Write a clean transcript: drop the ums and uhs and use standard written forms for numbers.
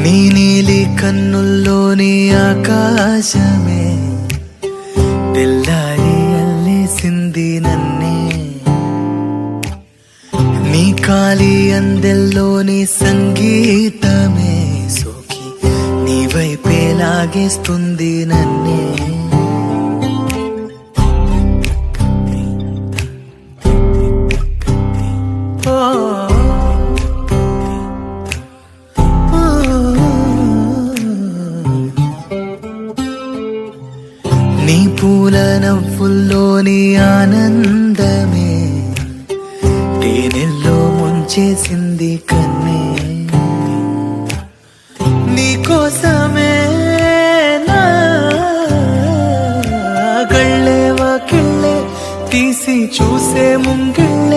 నీ నీలి కన్నుల్లోని ఆకాశమే తెల్లారి అల్లేసింది నన్నే. నీ కాలి అందెల్లోని సంగీతమే సోకి నీ వైపే లాగేస్తుంది నన్నే. నీ పూల నవ్వుల్లోని ఆనందమే తేనెల్లో ముంచేసింది కన్నే. నీకోసమే నా గళ్ళే వాకిళ్ళే తీసి చూసే ముంగిళ్ళే